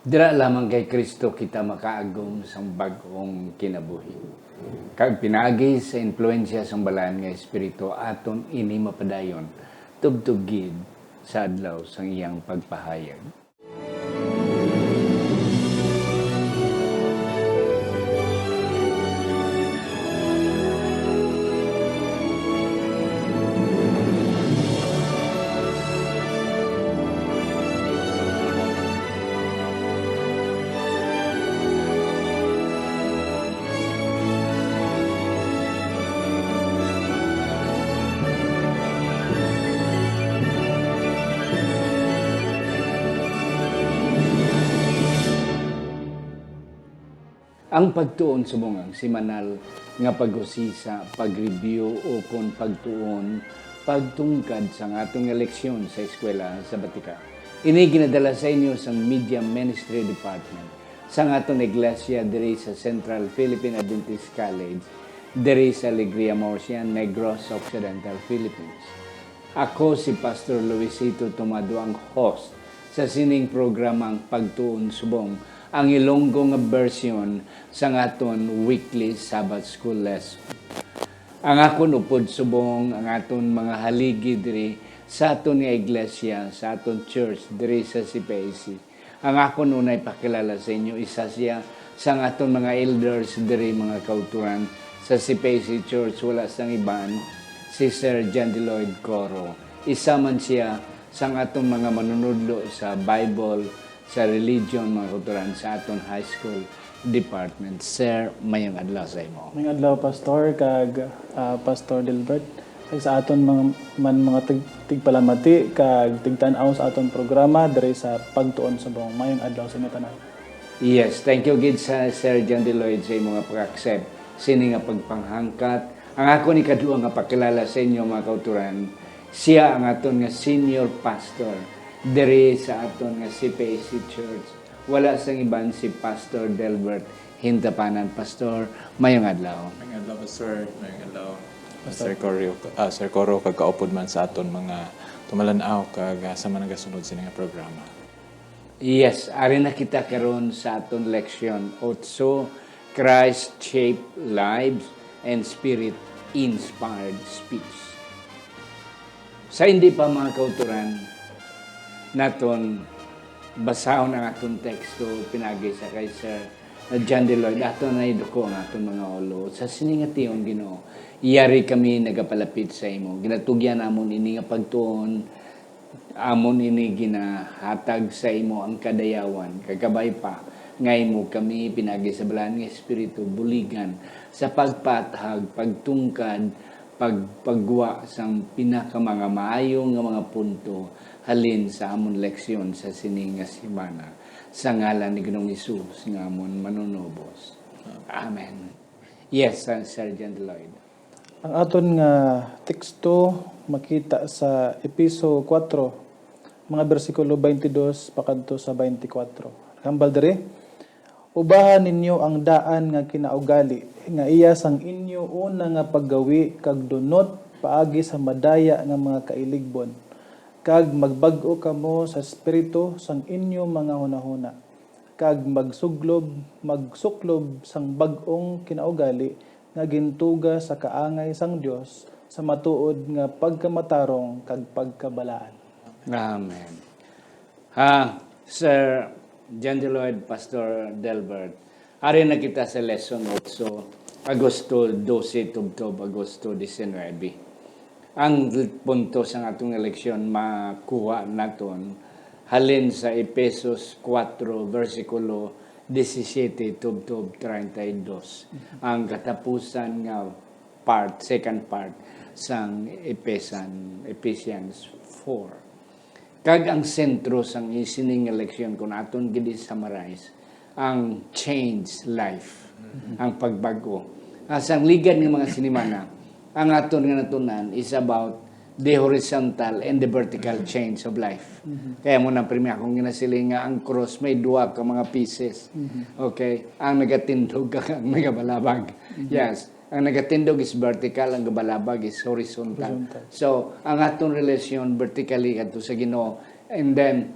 Dira lamang kay Kristo kita makaagom sa bagong kinabuhi. Kag pinagi sa impluensya sa balaan nga espiritu aton ini mapadayon tubtub gid sa adlaw sang iyang pagpahayag. Ang pagtuon subong simanal nga pag-usisa, pag-review o kung pagtuon, pagtungkad sa atong leksyon sa eskwela sa Batika. Ini ginadala sa inyo sa Media Ministry Department sa atong iglesia diri sa Central Philippine Adventist College diri sa Alegria Murcia, Negros Occidental, Philippines. Ako si Pastor Luisito Tomado ang host sa sining programang Pagtuon Subong, ang Ilonggo nga version sa aton weekly Sabbath School lesson. Ang akon upod subong ang aton mga haligi diri sa aton nga iglesia, sa aton church diri sa CPAC. Ang akon unay pakilala sa inyo, isa siya sa aton mga elders diri mga kauturan sa CPAC Church, wala sang iban, si Sir John Lloyd Coro. Isa man siya sa aton mga manunudlo sa Bible, sa religion, mga kauturan sa aton high school department. Sir, mayang adlaw sa imo. Mayang adlaw, Pastor, kag Pastor Delbert. Kag sa aton mga tigpalamati, kag tigtanaw sa aton programa diri sa Pagtuon Subong. Mayang adlaw sa inyo tanan. Yes, thank you gid sa Sir John Lloyd sa imo nga pag-accept sini nga pagpanghangkat. Ang ako ni kadua nga pakilala sa inyo mga kauturan, siya ang aton nga senior pastor diri sa aton nga CPAC Church. Wala sang iban si Pastor Delbert Hintapanan. Pastor, mayong adlaw. Mayong adlaw, Pastor. Mayong adlaw. Sir Coro, kagkaupod man sa aton mga tumalanaw kag sa mga nagasunod sa nga programa. Yes, ari na kita karon sa aton leksyon 8, Christ-shaped lives and spirit-inspired speech. Sa hindi pa mga kauturan, naton basahon ang aton teksto pinagi sa kay Sir John Lloyd. Aton na iduko ang aton mga ulo sa siningation Ginoo. Iyari kami nagapalapit sa imo. Ginatugyan amon ini nga pagtuon, amon ini ginahatag sa imo ang kadayawan. Kagabay pa nga imo kami pinagi sa balaan nga espiritu buligan sa pagpatahag, pagtungkad, pagpagwa sang pinaka mga maayo nga mga punto halin sa amon leksyon sa sining nga semana sa ngalan ni Ginoong Hesus nga amon manunubos. Amen. Yes, Sir John Lloyd. Ang aton nga teksto makita sa Episo 4, mga bersikulo 22 pakadto sa 24. Hambal diri, ubahan ninyo ang daan nga kinaugali nga iya sang inyo una nga paggawi kag dunot paagi sa madaya nga mga kailigbon. Kag magbag-o kamo sa espiritu sang inyo mga hunahuna. Kag magsuklob sang bag-ong kinaugali nga gintuga sa kaangay sang Dios sa matuod nga pagkamatarong kag pagkabalaan. Amen. Sir John Lloyd, Pastor Delbert, ari na kita sa lesson 8, Agosto 12, tubtob Agosto 19. Ang punto sa atong eleksyon makuha naton halin sa Efesos 4 versikulo 17 tubtob 32. Ang katapusan nga second part sang Ephesians 4. Kag ang sentro sang isining eleksyon kung aton gid summarize ang change life, ang pagbago. Asang ligan ng mga sinimana, ang aton nga natunan is about the horizontal and the vertical change of life. Kaya mo na primi akong ginasiling nga ang cross may duwa ka mga pieces. Okay? Ang nagatindog ka ang nagabalabag. Yes. Ang nagatindog is vertical, ang gabalabag is horizontal. So, ang atong relasyon vertically kadto sa Ginoo. And then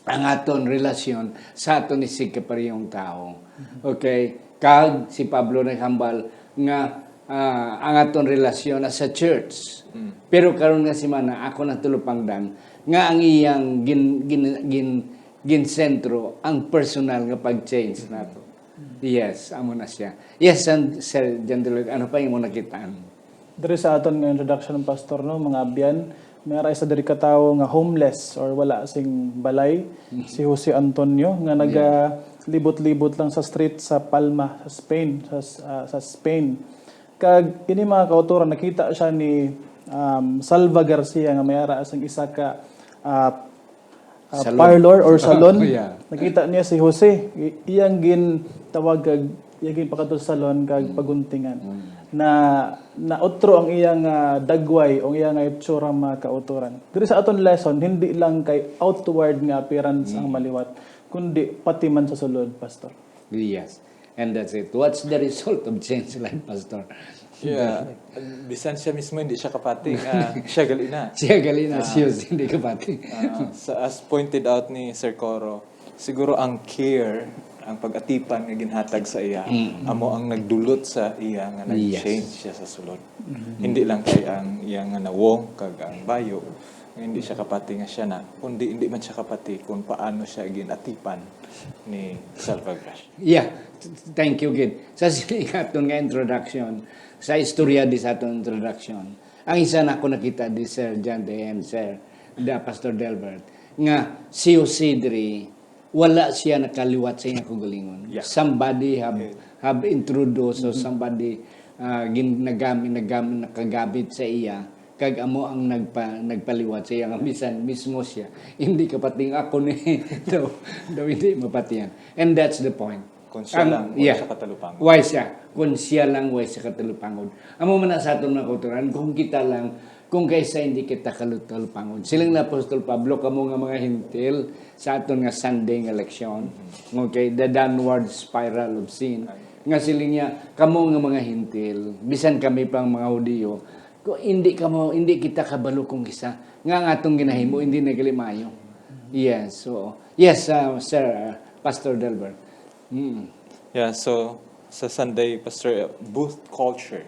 ang aton relasyon sa aton isig kaparehong tao. Okay? Kag si Pablo naghambal nga ang aton relasyon as a church. Pero karon nga si Mana, ako na tulupangdan nga ang iyang ginsentro ang personal nga pag-change nato. Yes, amo na siya. Yes, and Sir John Deloy, ano pa yung mo nakitaan? Diri sa aton nga introduction ng pastor no, mga abyan, may isa diri ka tawo nga homeless or wala sing balay, si Jose Antonio nga libot-libot lang sa street sa Palma sa Spain, sa Spain. Kag ini mga kautoran nakita siya ni Salva Garcia nga may ara sang isa ka parlor or salon. Yeah. Nakita niya si Jose, iyang tawag kag iyang pakatul salon kag paguntingan. Na otro ang iyang dagway o iyang itsura mga kauturan. Diri sa aton lesson, hindi lang kay outward nga appearance ang maliwat, kundi pati man sa sulod, Pastor. Yes. And that's it. What's the result of change life, Pastor? Yeah. Bisan siya mismo hindi siya kapati. Siya gali na. Siya gali na siya, hindi ka pati. As pointed out ni Sir Coro, siguro ang care, ang pag-atipan nga ginhatag sa iya, amo ang nagdulot sa iya nga nag-change siya sa sulod. Hindi lang kay ang iya nga nawong kag ang bayo, hindi siya kapati nga siya na, kundi hindi man siya kapati kung paano siya ginatipan ni Salva Garcia. Yeah. Thank you, Gid. Sa aton nga introduction, sa istorya di sa aton introduction, ang isa na ako nakita di Sir John and Sir Pastor Delbert, nga si Osidri, wala siya nakaliwat sa iyang kagalingon. Yeah. Somebody have introduced or somebody nakagabit sa iya kag amo ang nagpaliwat sa iya nga bisan mismo siya hindi kapating ako ni daw hindi mapatiyan. And that's the point. Kung siya lang, wala siya katalupangod. Why siya? Kung siya lang, why siya katalupangod. Amo man na sa atong nakuturan, kung kita lang, kung kaysa hindi kita katalupangod. Silang na Apostol Pablo, kamo nga mga hintil sa aton nga Sunday nga leksyon. Okay, the downward spiral of sin. Nga siling niya, kamo nga mga hintil, bisan kami pang mga Hudiyo, kung hindi kita kabalo kung kisa. Nga ang atong ginahimo, hindi nagalimayo. Yes, so, yes, Sir Pastor Delbert. Yeah, so sa Sunday, Pastor, both culture,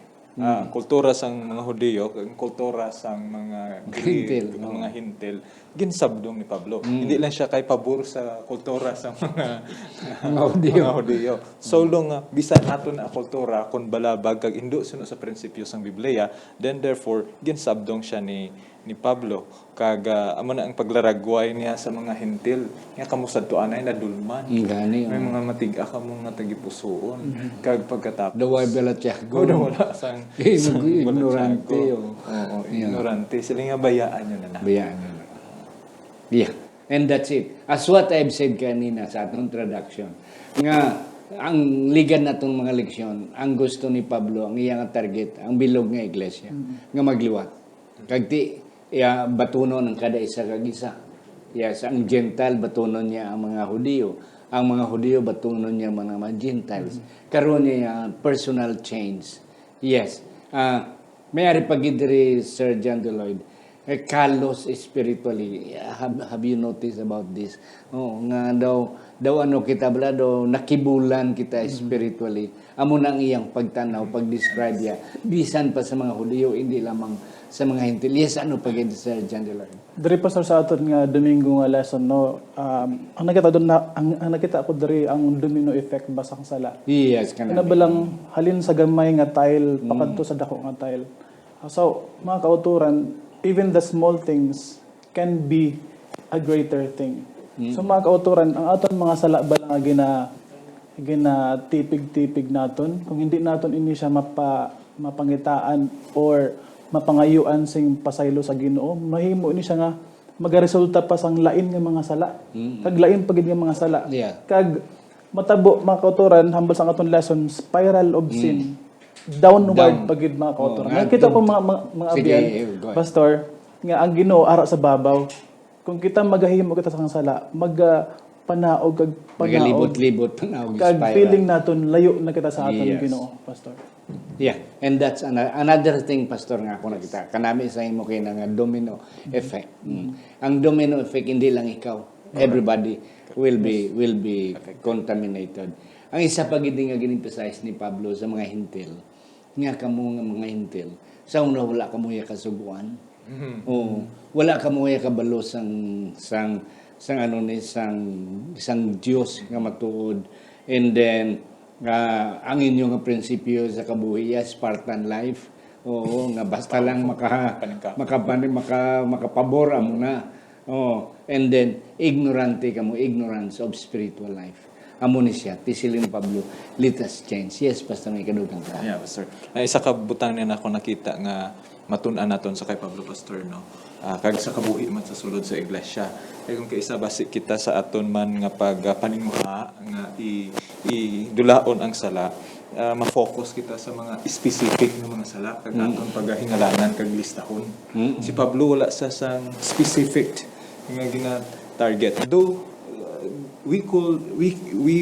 kultura sang mga Hudiyo, kultura sang mga Hintil, mga hintil, ginsabdong ni Pablo. Hindi lang siya kay pabor sa kultura sa mga Hudiyo. So long bisan nato na kultura kun balabag kag indo suno sa prinsipyo sang Biblia, then therefore ginsabdong siya ni Pablo kag amo na ang paglaragway niya sa mga hintil nga kamusad to anay nadulman. Gani. May mga matiga ka mga tagipusoon kag pagkatapos Daway Belatyago. wala sang Ignorante. Oo, ignorante. Sila nga bayaan nyo na. Bayaan nyo na. Yeah. And that's it. As what I've said kanina sa atong introduction, nga ang ligan natong mga leksyon, ang gusto ni Pablo, ang iyang target, ang bilog nga iglesia, nga magliwat. Kag ti batunon ng kada isa kag isa. Yes, ang Gentile batunon niya ang mga Hudiyo. Ang mga Hudiyo batunon niya mga Gentiles. Karon niya personal change. Yes. Mayari pagidiri Sir John Deloyd. Kalos spiritually. Have you noticed about this? Oh, nga daw ano kita bala daw nakibulan kita spiritually. Amo nang iyang pagtanaw, pag-describe ya. Bisan pa sa mga Hudiyo, hindi lamang sa mga hintil. Yes, ano pag Sir John Deloyd? Diri Pastor sa aton nga Domingo nga lesson no, ang nakita doon na ang nakita ko diri ang domino effect basang sala. Yes, kanami. Balang halin sa gamay nga tile pakadto sa dako nga tile. So, mga kauturan, even the small things can be a greater thing. So mga kauturan, ang aton mga sala ba nga gina tipig-tipig naton, kung hindi naton ini siya mapangitaan or mapangayuan sing pasaylo sa Ginoo, mahimo ini siya nga magaresulta pa sang lain nga mga sala. Kag lain pagid nga mga sala. Yeah. Kag matabo mga kauturan hambal sa aton lesson spiral of sin. Downward pagid mga kauturan. Nakita ko mga abyan, Pastor, nga ang Ginoo ara sa babaw. Kung kita magahimo kita sa sala, panaog kag panaog. Magalibot-libot panaog. Kag feeling naton layo na kita sa aton Ginoo, Pastor. Yeah, and that's another thing, Pastor, nga ako nakita. Kanami sa imo kay nga domino effect. Ang domino effect, hindi lang ikaw. Everybody will be contaminated. Ang isa pa gid nga gin-emphasize ni Pablo sa mga hintil, nga kamo nga mga hintil, sa una wala kamo ya kasuguan. Oo, wala kamo ya kabalo sang Dios nga matuod. And then ang inyong nga prinsipyo sa kabuhi Spartan life. Oo, nga basta lang makapabor amo na. Oh, and then ignorance of spiritual life. Amo ni siya, tisilin Pablo, let us change. Yes, Pastor, may kadugang ka. Yeah, Pastor. Ay, isa ka butang niya na ako nakita nga matun-an naton sa kay Pablo, Pastor, no? Kag sa kabuhi man sa sulod sa iglesia. Ay kung kaisa basi kita sa aton man nga pagpanimuha nga idulaon ang sala, ma-focus kita sa mga specific na mga sala kag aton paghingalanan kag listahon. Si Pablo wala sa sang specific nga gina-target. Though we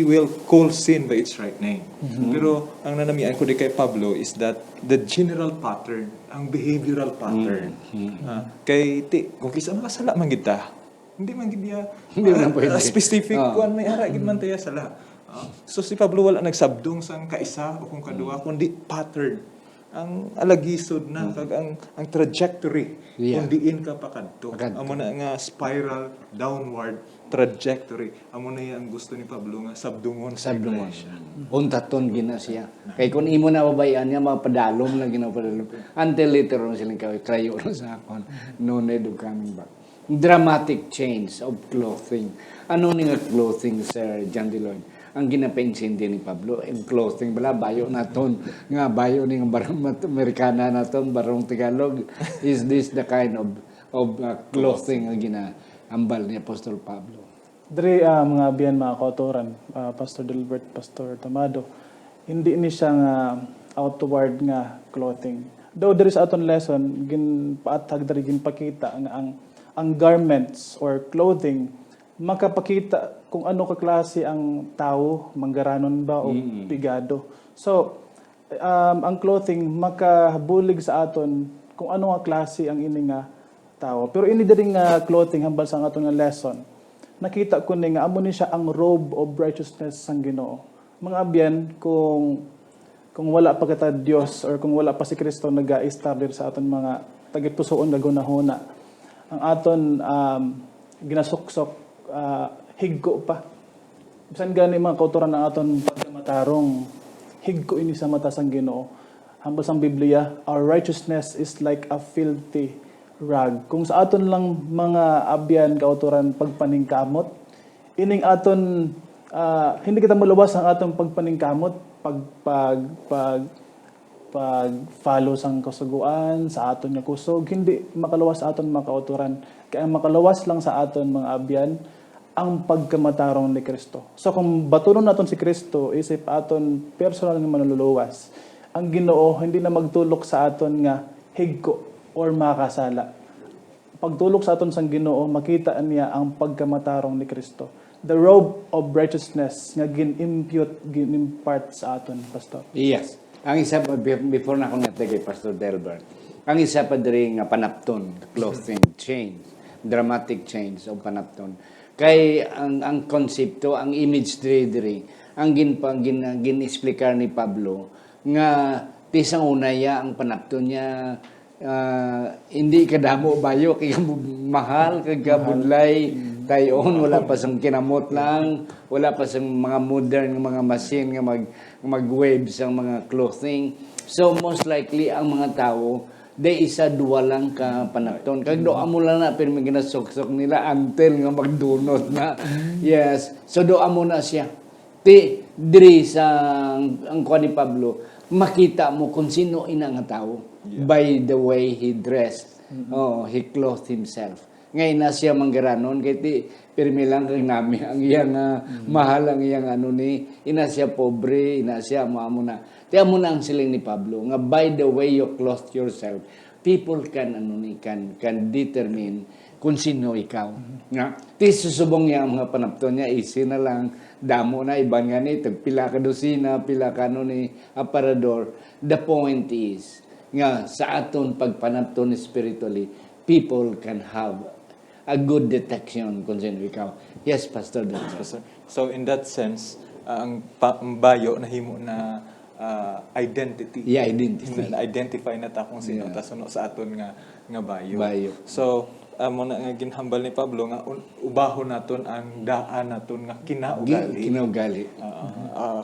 will call sin by its right name. Pero ang nanamian ko di kay Pablo is that the general pattern, ang behavioral pattern. Kay kung kisa makasala man gid ta, hindi man gid specific kuan may ara gid man taya sala. So si Pablo wala nagsabdong sang kaisa o kung kadua kundi pattern. Ang alagisod na kag ang trajectory kung diin ka pakadto. Amo na nga spiral downward trajectory. Amo na ang gusto ni Pablo nga sabdungon sa iglesia. Untaton gina siya. Kay kung imo na babayan niya mapadalom lang ginapadalom. Until later on silang krayo sa akon. No need of coming back. Dramatic change of clothing. Ano ni nga clothing, Sir John Deloy? Ang ginapensin din ni Pablo, yung clothing bala, bayo naton, nga bayo ni nga barong Amerikana naton, barong Tagalog. Is this the kind of clothing nga ginaambal ni Apostol Pablo? Diri mga biyan mga kautoran, Pastor Delbert, Pastor Tamado, hindi ni siya nga outward nga clothing. Though there is aton lesson, ginpaatag dari ginpakita nga ang garments or clothing makapakita kung ano ka klase ang tao, manggaranon ba o pigado. So, ang clothing makabulig sa aton kung ano nga klase ang ini nga tao. Pero ini diri nga clothing hambal sa aton nga lesson. Nakita ko ni nga amo ni siya ang robe of righteousness sang Ginoo. Mga abyan kung wala pa kita Dios or kung wala pa si Kristo naga-establish sa aton mga tagipusoon nga gunahuna. Ang aton ginasuksok higgo pa. Bisan gani mga kautoran ng aton pagkamatarong higgo ini sa mata sang Ginoo. Hambal sang Biblia, our righteousness is like a filthy rag. Kung sa aton lang mga abyan kautoran pagpaningkamot, ining aton hindi kita maluwas ang atong pagpaningkamot pag follow sang kasuguan sa aton nga kusog, hindi makaluwas sa aton mga kautoran. Kaya makalawas lang sa aton mga abyan ang pagkamatarong ni Kristo. So kung batunon naton si Kristo, isip aton personal nga manluluwas, ang Ginoo hindi na magtulok sa aton nga higko or makasala. Pagtulok sa aton sang Ginoo, makita niya ang pagkamatarong ni Kristo. The robe of righteousness nga gin-impart sa aton, Pastor. Yes. Ang isa pa, before na ako natay kay Pastor Delbert, ang isa pa diri nga panapton, clothing, change, dramatic change of panapton. Kay ang konsepto, ang image diri ang gin-explicar ni Pablo nga tisang unaya ang panapton niya hindi kadamo bayo kay mahal kay kabudlay tayon wala pa sang kinamot lang, wala pa sang mga modern mga machine nga mag-wave sang mga clothing. So most likely ang mga tao day isa duwa lang ka panapton. Kag doa mo lang na pero may ginasuksok nila until nga magdunot na. Yes. So doa mo na siya. Diri sa ang kuha ni Pablo, makita mo kung sino ina nga tao by the way he dressed. He clothed himself. Ngayon na siya manggaranon kay pirmi lang kay nami ang iyang mahal ang iyang ina siya pobre, ina siya mo na. Tiyan mo na ang siling ni Pablo nga by the way you clothe yourself, people can determine kung sino ikaw. Nga, susubong niya ang mga panapton niya, easy na lang, damo na, iban nga ni, pila ka dosina, pila ka aparador. The point is, nga sa aton pagpanapton spiritually, people can have a good detection kung sino ikaw. Yes, Pastor. So in that sense, ang bayo nahimo na identity. Yeah, identity. Na-identify na ta kung sino ta suno sa aton nga bayo. Bayo. So mo na nga ginhambal ni Pablo nga ubahon naton ang daan naton nga kinaugali. Kinaugali.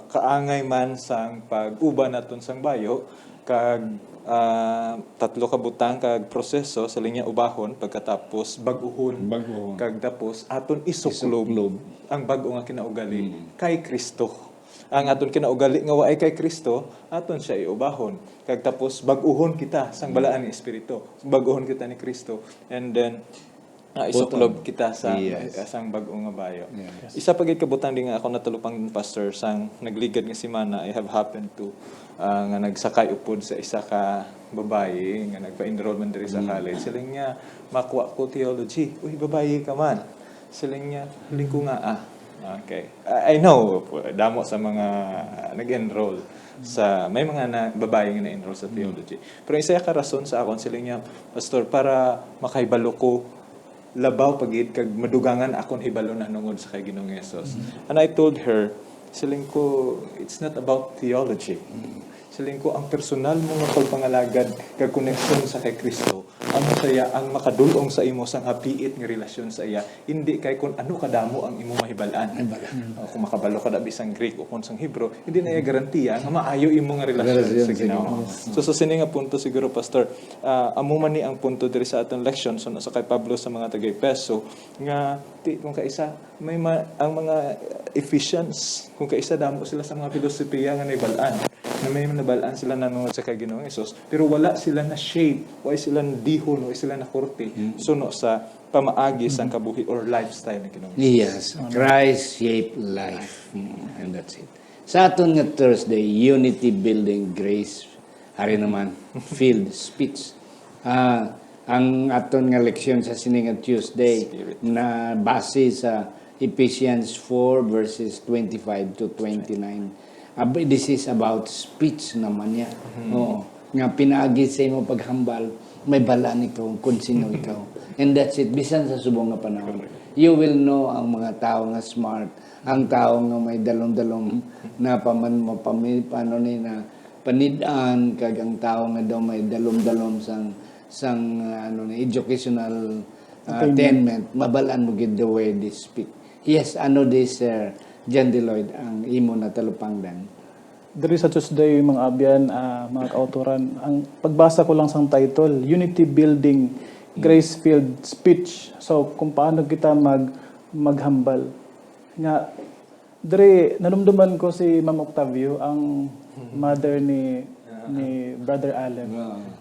Kaangay man sang pag-uba naton sang bayo kag tatlo ka butang kag proseso sa linya ubahon pagkatapos bag-uhon. Kag tapos aton isuklob ang bag-o nga kinaugali kay Kristo. Ang aton kinaugali nga waay kay Kristo, aton siya iubahon. Kag tapos bag-uhon kita sang balaan nga espiritu. Bag-uhon kita ni Kristo, and then isuklob kita sa sang bag-o nga bayo. Isa pa gid kabutang di nga ako natulupang pastor sang nagligad nga semana, I have happened to nga nagsakay upod sa isa ka babae nga nagpa-enroll man diri sa college. Siling niya makuha ko theology. Uy, babae ka man. Siling niya, huling ko nga Okay. I know, damo sa mga nag-enroll sa, may mga babae nga na-enroll sa theology. Pero isa ka rason sa akon, sila niya, Pastor, para makaibalo ko, labaw pagid kag madugangan akon hibalo na nungod sa kay Ginoong Hesus. And I told her, siling ko, it's not about theology. Siling ko, ang personal mo nga pagpangalagad kag koneksyon sa kay Kristo, ang saya ang makadulong sa imo sang hapiit nga relasyon sa iya, hindi kay kung ano kadamo ang imo mahibalaan. Kung makabalo ka da bisang Greek o kung sang Hebrew, hindi na iya garantiya nga maayo imo nga relasyon sa Ginoo. So sa sini nga punto siguro, Pastor, amo man ni ang punto diri sa atong leksyon so sa kay Pablo sa mga taga-Efeso nga kung kaisa may ang mga Ephesians, kung kaisa damo sila sa mga filosofiya nga naibalaan, na may nabalaan sila nanungod sa kay Ginoong Hesus, pero wala sila na shape, wala sila na dihon, wala sila na kurte, suno sa pamaagi sang kabuhi or lifestyle na Ginoong Hesus. Yes, Christ-shaped life. And that's it. Sa aton nga Thursday, Unity Building Grace, hari naman, field speech. Ang aton nga leksyon sa sininga Tuesday na base sa Ephesians 4 verses 25 to 29. This is about speech naman niya. Oo. Nga pinaagi sa imo paghambal, may balaan ikaw kung sino ikaw. And that's it. Bisan sa subong nga panahon. You will know ang mga tao nga smart, ang tao nga may dalong-dalong na paano ni na panidaan, kag ang tao nga daw may dalom-dalom sang educational attainment, mabalaan mo gid the way they speak. Yes, this John Deloyd ang imo na talupangdan. Diri sa Tuesday, mga abyan, mga kauturan, ang pagbasa ko lang sang title, Unity Building Grace-Filled Speech. So, kung paano kita maghambal. Nga, diri, nanumduman ko si Ma'am Octavio, ang mother ni Brother Allen.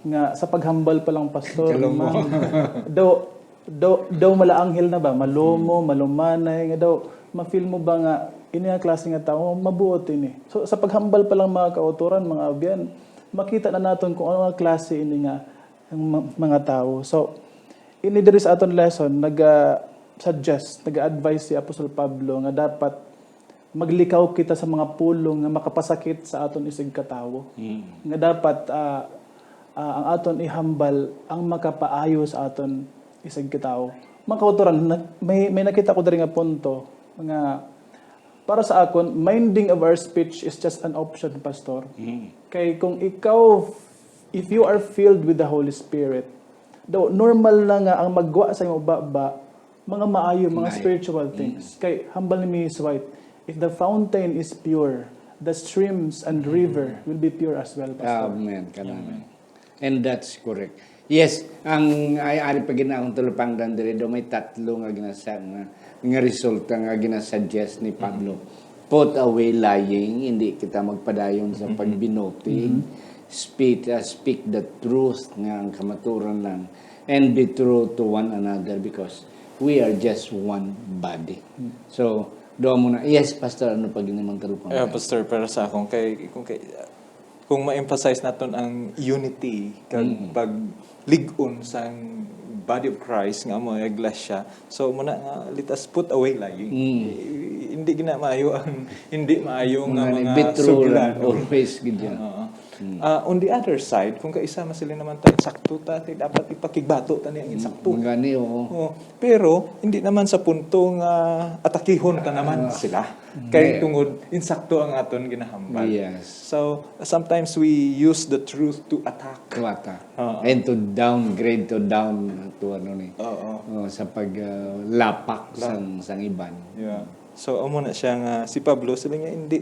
Nga, sa paghambal pa lang, Pastor, ma'am, daw malaanghel na ba? Malumo, malumanay, nga daw, ma-feel mo ba nga, ini ang klase nga tao, mabuot ini. So, sa paghambal pa lang mga kauturan, mga abyan, makita na natin kung ano nga klase ini nga ang mga tao. So, ini diri sa aton lesson, nag-suggest, nag-advise si Apostol Pablo nga dapat maglikaw kita sa mga pulong nga makapasakit sa aton isig katawo. Nga dapat ang aton ihambal ang makapaayo sa aton isig katawo. Mga kauturan, may nakita ko diri nga punto nga para sa akon, minding of our speech is just an option, Pastor. Kay kung ikaw, if you are filled with the Holy Spirit, daw normal na nga ang magwa sa imo baba, mga maayo, mga spiritual things. Kay humble ni Miss White, if the fountain is pure, the streams and river will be pure as well, Pastor. Amen. And that's correct. Yes, ang ari pa ginaong tulupangdan diri do may tatlo nga nga resulta nga ginasuggest ni Pablo. Put away lying, hindi kita magpadayon sa pagbinoting. Speak the truth nga ang kamaturan lang. And be true to one another because we are just one body. So, doon muna. Yes, Pastor, ano pag inimang talupang? Pastor, pero sa akong kung ma-emphasize naton ang unity kag pagligon sang body of Christ nga mo iglesia, so muna let us put away lying. Hindi gina maayo ang hindi maayo nga mga suglan always gid yan. On the other side, kung kaisa sila naman tayo insakto ta, dapat ipakigbato ta niyang insakto. Mangani, oo. Oh, pero hindi naman sa puntong atakihon ta naman sila. Kay tungod insakto ang aton ginahambal. Yes. So sometimes we use the truth to attack. Tuwata. Oo. And to downgrade, to down, to ano ni. Oo. Sa paglapak sang iban. Yeah. So amo na siya nga si Pablo sila nga hindi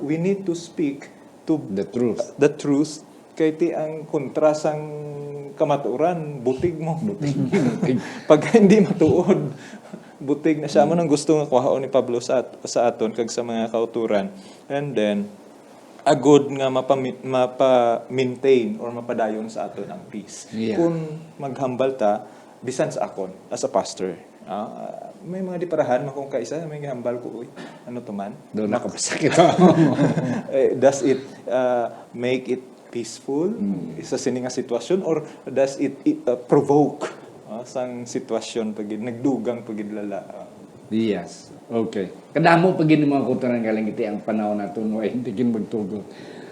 we need to speak to The truth. the truth kay ti ang kontrasang kamatuoran butig mo. Pag hindi matuod butig na siya mo nang gusto nga kuhaon ni Pablo sa aton kag sa mga kauturan. And then agod nga mapa-maintain or mapadayon sa aton ang peace. Yeah. Kung maghambal ta bisan sa akon as a pastor. May mga diparahan kung kaisa may gihambal ko uy ano to man. Doon ako pasakit. Does it make it peaceful sa sining nga sitwasyon or does it provoke sang sitwasyon pag nagdugang pag lala? Yes. Okay. Kadamo pag gini mga kuturan galing iti ang panahon nato no hindi kin magtugot.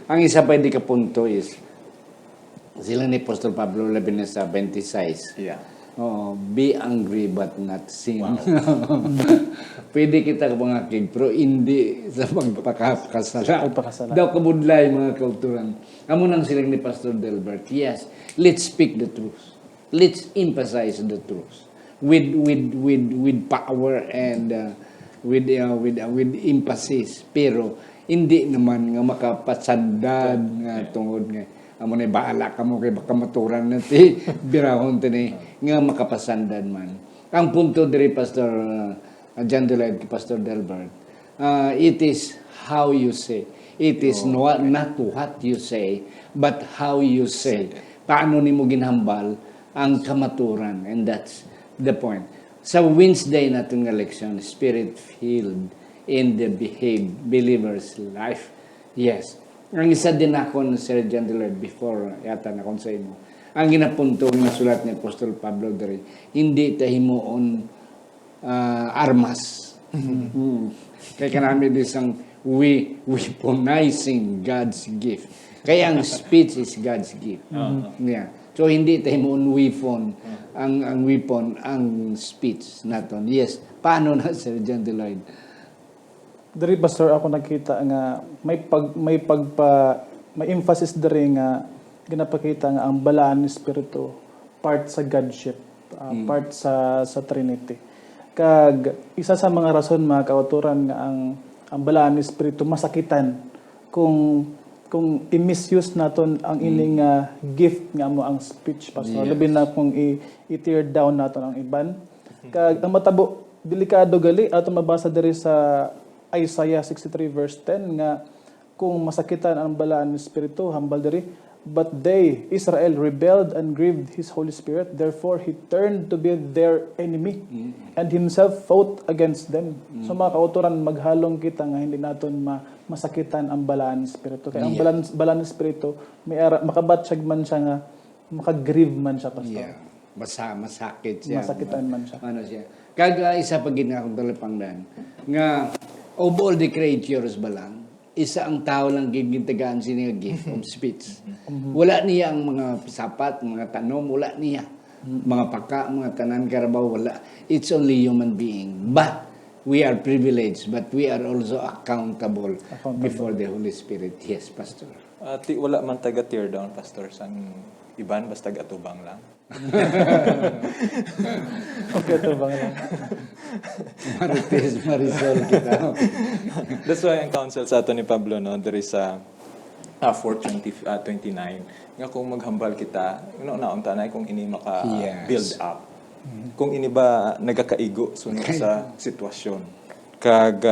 Ang isa pa hindi ka punto is sila ni Apostol Pablo labi na sa 26. Yeah. Oh, be angry but not sin. Pwede kita mangakig pero hindi sa pagpakasala. Daw kabudlay mga kauturan. Amo nang silang ni Pastor Delbert. Yes, let's speak the truth. Let's emphasize the truth with power and with emphasis. Pero hindi naman nga makapasandad nga tungod nga amo na bahala ka mo kay baka maturan na ti birahon tini nga makapasandan man. Ang punto diri Pastor John Delbert kay Pastor Delbert, it is how you say. It is not what you say, but how you say. Paano nimo ginhambal ang kamaturan, and that's the point. Sa Wednesday natin nga leksyon, spirit-filled in the believer's life. Yes. Ang isa din ako Sir John Delbert before yata na kung sa imo. Ang ginapunto ng sulat ni Apostol Pablo diri, hindi tahimuon armas. Kaya kanami isang weaponizing God's gift. Kaya ang speech is God's gift. Yeah. So hindi tahimuon weapon ang weapon ang speech naton. Yes. Paano na Sir John Delbert? Dari pastor ako nakita nga may emphasis dari nga ginapakita nga ang balaan ni espiritu part sa godship, part sa Trinity. Kag isa sa mga rason mga kauturan nga ang balaan ni espiritu masakitan kung i-misuse naton ang ining gift nga mo ang speech pastor. Labi na kung i-tear down naton ang iban. Kag ang matabo delikado gali ato mabasa diri sa Isaiah 63 verse 10 nga kung masakitan ang balaan ng espiritu hambal diri, but they Israel rebelled and grieved his Holy Spirit, therefore he turned to be their enemy and himself fought against them. So mga kauturan maghalong kita nga hindi naton masakitan ang balaan ng espiritu. Kaya ang balaan ng espiritu may makabatsyag man siya nga makagrieve man siya pastor. Yeah. Masakit siya. Masakitan man siya. Ano siya. Kag isa pag ginakong talapangdan nga of all the creatures ba lang, isa ang tao lang gintagaan siya gift of speech. Wala niya ang mga sapat, mga tanom, wala niya. Mga paka, mga tanan, karabaw, wala. It's only human being. But we are privileged, but we are also accountable before the Holy Spirit. Yes, Pastor. Wala man taga tear down pastor sang iban basta atubang lang. Okay, ito bang lang. Marites, Marisol kita. That's why ang counsel sa ato ni Pablo no there is a 4:29 nga kung maghambal kita naon tanay kung ini maka build up. Kung ini ba nagakaigo sunod sa sitwasyon. Kag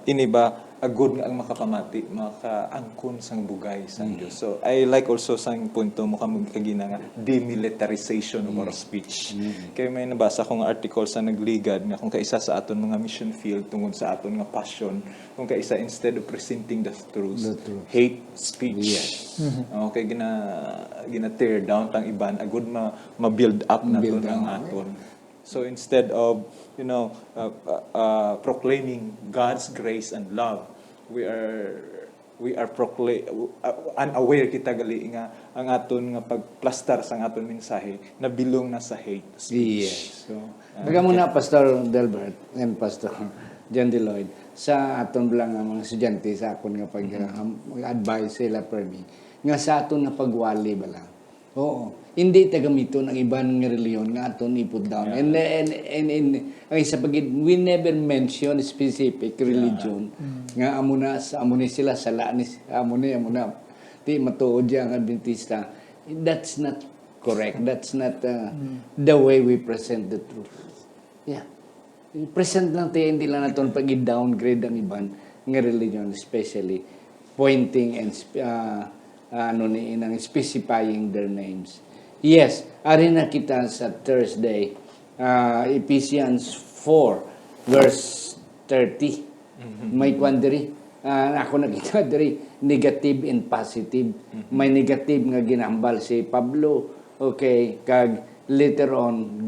ini ba agud nga ang makapamati, makaangkon sang bugay sang Dios. So I like also sang punto mo kagina nga demilitarization of our speech. Kaya may nabasa akong article sa nagligad nga kung kaisa sa aton mga mission field tungod sa aton nga passion, kung kaisa instead of presenting the truth. Hate speech. Yes. Okay, gina tear down tang iban agud ma-build up naton ang aton. So instead of proclaiming God's grace and love, we are we are unaware kita gali nga ang aton nga pagplastar sa aton mensahe na bilong na sa hate speech. Yes. So, baga muna, Pastor Delbert and Pastor John Deloyd, sa aton lang ang mga estudyante sa akon nga pag-advise sila per me, nga sa aton na pagwali bala. Oo. Hindi ta gamiton ang ibang nga reliyon nga aton i-put down. And ang isa pagid, we never mention specific religion nga amo ni sila sala ni amo na di matuod ang Adventista. That's not correct. That's not the way we present the truth. Yeah. Present lang tayo, hindi lang natin pag-downgrade ang ibang nga religion, especially pointing and specifying their names. Yes, ari na kita sa Thursday, Ephesians 4, verse 30. May quandary. Ako nakita diri, negative and positive. May negative nga ginambal si Pablo. Okay, kag later on,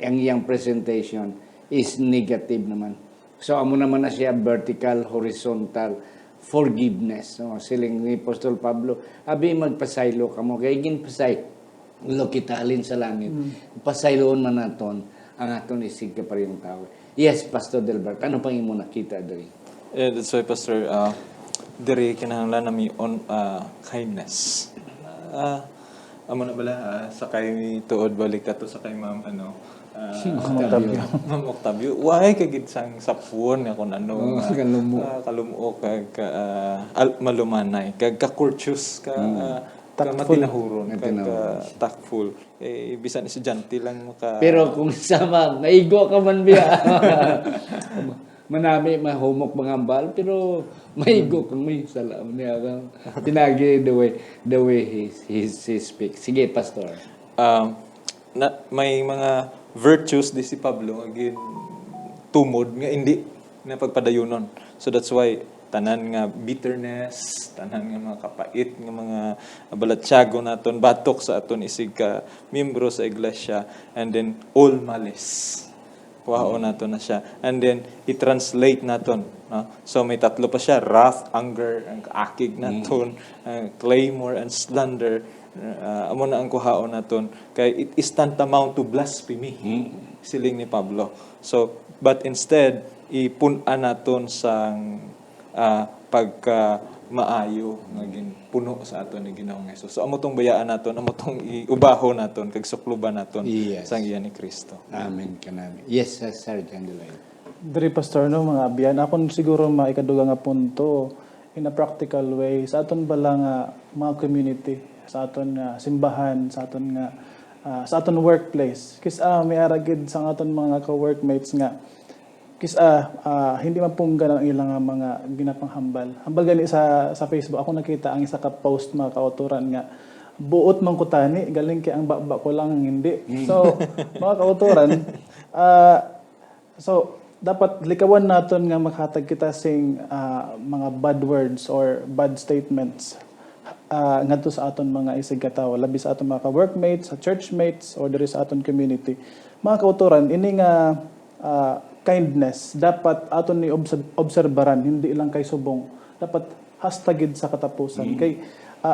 ang iyang presentation is negative naman. So, amo naman na siya vertical, horizontal, forgiveness. So, siling ni Apostol Pablo, abi magpasaylo ka mo. Kaya ginpasay, lo kita alin sa langit. Pasayloon man naton, ang aton isig ka pa rin tao. Yes, Pastor Delbert, ano pang imo nakita diri? That's why, Pastor, diri kinahanglan nami on kindness. Amo na bala, sa kay tuod balik ato sa kay Ma'am Ma'am Octavio, why kagid sang sapon nga kun ano kalumuok kag malumanay kag ka-courteous ka matinahuron kag tactful bisan estudyante lang maka. Pero kung sama naigo ka man biya. Manami mahumok mga ambal pero maigo kang may salam niya kang tinagi the way he speaks. Sige, Pastor. May mga virtues di si Pablo agin tumod nga hindi na pagpadayunon. So that's why tanan nga bitterness, tanan nga mga kapait nga mga balatyago naton batok sa aton isig ka miyembro sa iglesia, and then all malice. Kuhaon naton na siya. And then i-translate naton, no? So may tatlo pa siya: wrath, anger, ang kaakig naton, clamor and slander. Amo na ang kuhaon naton kay it is tantamount to blasphemy, siling ni Pablo. So but instead ipun-an naton sang pagka maayo naging puno sa aton ni Ginoong Hesus. So amo tong bayaan naton, amo tong iubaho naton kag sukluban naton sang iya ni Kristo. Amen kanami. Yes, Sir John Deloyd. Diri, Pastor, no, mga abyan, akon siguro maikaduga nga punto in a practical way sa aton bala nga mga community, sa aton nga simbahan, sa aton workplace. May aragid sa aton mga ka-workmates nga hindi mapunggan ang ilang mga ginapanghambal. Hambal gani sa Facebook, ako nakita ang isa ka post mga kauturan nga buot man ko tani, galing kay ang baba ko lang hindi. So, mga kauturan, so dapat likawan naton nga maghatag kita sing mga bad words or bad statements ngadto sa aton mga isig katawo, labi sa aton mga ka-workmates, sa churchmates, or diri sa aton community. Mga kauturan, ini nga kindness dapat aton ni obserbaran, hindi lang kay subong, dapat hashtagid sa katapusan. Kay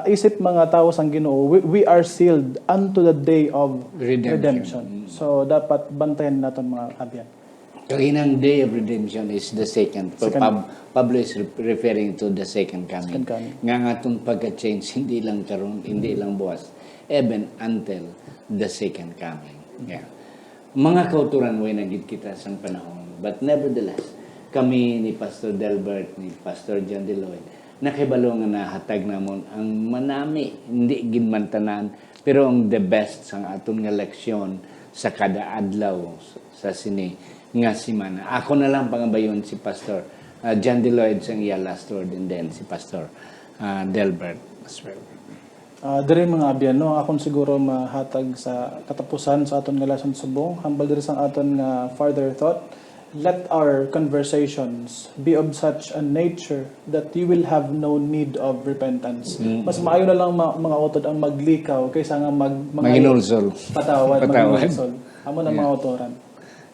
isip mga tao sang Ginoo, we are sealed unto the day of redemption. So dapat bantayan naton mga abyan. Kaginang day of redemption is the second. Pablo is referring to the second coming. Nga atong pagka-change, hindi lang karon, hindi lang buwas, even until the second coming. Yeah. Mga kauturan, way nagit kita sa panahon. But nevertheless, kami ni Pastor Delbert, ni Pastor John Deloyd, nakibalo nga nahatag namon ang manami, hindi ginmantanan, pero ang the best sang aton nga leksyon sa kada adlaw sa sini nga simana. Ako na lang pangabayon si Pastor John Deloyd sang iya last word, and then si Pastor Delbert as well. Diri mga abyan, no, akon siguro mahatag sa katapusan sa aton nga lesson subong, hambal diri sang aton nga further thought. Let our conversations be of such a nature that you will have no need of repentance. Mas maayo na lang mga utod ang maglikaw kaysa nga maginulsol. Patawad. Maginulsol. Amo na mga utoran.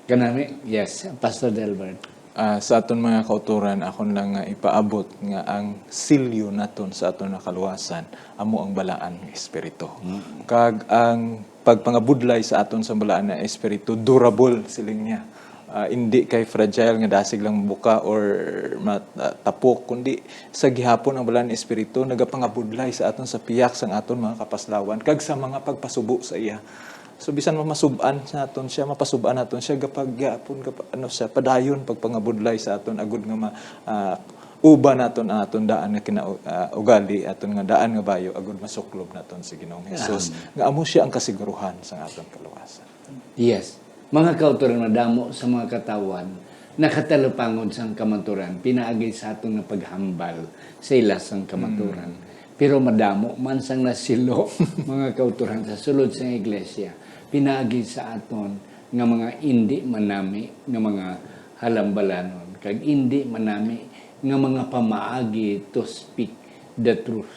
Kanami? Yes, Pastor Delbert. Sa aton mga kauturan, akon lang nga ipaabot nga ang silyo naton sa aton nakaluwasan amo ang balaan nga espiritu. Kag ang pagpangabudlay sa aton sa balaan nga espiritu durable siling niya. Hindi kay fragile nga dasig lang buka or tapok, kundi sa gihapon ang balaan nga espiritu nagapangabudlay sa aton sa piyak sang aton mga kapaslawan kag sa mga pagpasubo sa iya. So bisan mamasuban sa aton siya, mapasuban naton siya gapag gyapon siya padayon pagpangabudlay sa aton agud nga uban naton ang aton daan nga kinaugali aton nga daan nga bayo agud masuklob naton si Ginoong Hesus nga amo siya ang kasiguruhan sa aton kaluwasan. Yes. Mga kauturan madamo sa mga katawan nakatalupangon sang kamaturan pinaagi sa aton nga paghambal sa ilas sang kamaturan. Pero madamo man sang nasilo mga kauturan sa sulod sa iglesia pinaagi sa aton nga mga indi manami nga mga halambalanon kag indi manami nga mga pamaagi to speak the truth.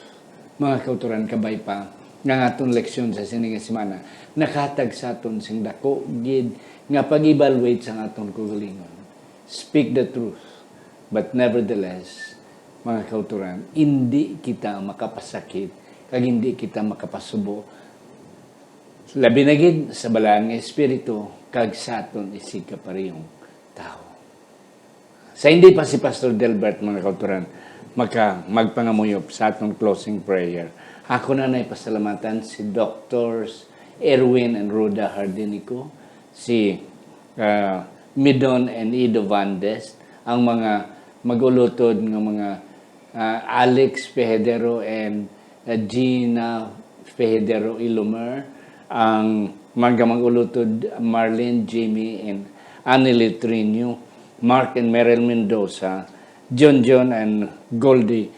Mga kauturan kabay pa nga aton leksyon sa sining semana nakatag sa aton sing dako gid nga pag-evaluate sa aton kaugalingon. Speak the truth, but nevertheless mga kauturan, hindi kita makapasakit kag hindi kita makapasubo labi na gid sa balaan nga espiritu kag sa aton isig kaparehong tao. Sa hindi pa si Pastor Delbert mga kauturan magpangamuyop sa atong closing prayer. Ako na pasalamatan si Doctors Erwin and Rhoda Hardinico, si Midon and Ido Vandes, ang mga magulutod ng mga Alex Pehedero and Gina Pehedero Ilumer, ang mga magulutod Marlene, Jimmy, and Anneli Trinio, Mark and Meryl Mendoza, John and Goldie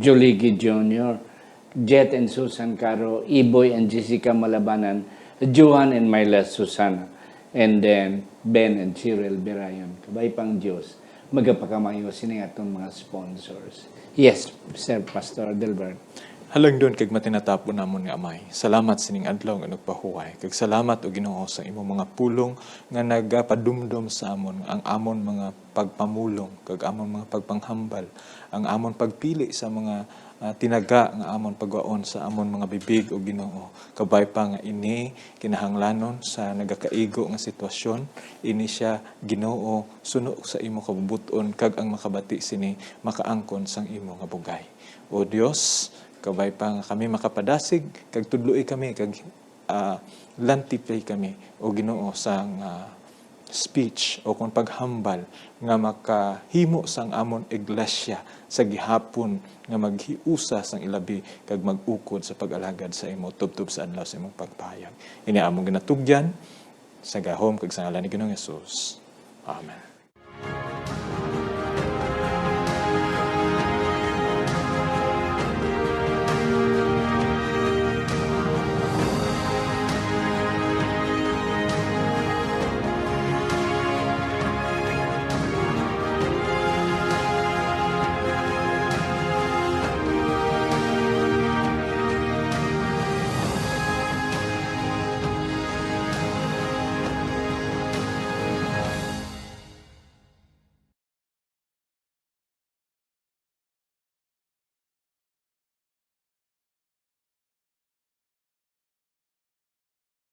Joligi Jr., Jet and Susan Caro, Iboy and Jessica Malabanan, Joan and Myla Susana, and then Ben and Cyril Berayon. Kabay pang Diyos, magapakamayo sining atong mga sponsors. Yes, Sir Pastor Delbert. Halang doon kag matinatapon namon nga Amay. Salamat sining adlaw nga nagpahuway. Kag salamat og Ginoo sa imong mga pulong nga nagapadumdum sa amon ang amon mga pagpamulong kag amon mga pagpanghambal, ang amon pagpili sa mga tinaga nga amon pagwaon sa amon mga bibig o Ginoo. Kabay pa nga ini kinahanglanon sa nagakaigo nga sitwasyon, ini siya Ginoo suno sa imo kabubuton kag ang makabati sini makaangkon sang imo nga bugay. O Dios, kabay pa nga kami makapadasig kag tudloy kami kag lantipay kami o Ginoo sang speech o kung paghambal nga makahimo sang amon iglesia sa gihapon nga maghiusa sang ilabi kag mag-ukod sa pag-alagad sa imo tubtob sa adlaw sa imong pagpahayag. Ini among ginatugyan sa gahom kag sa ngalan ni Ginoong Hesus. Amen.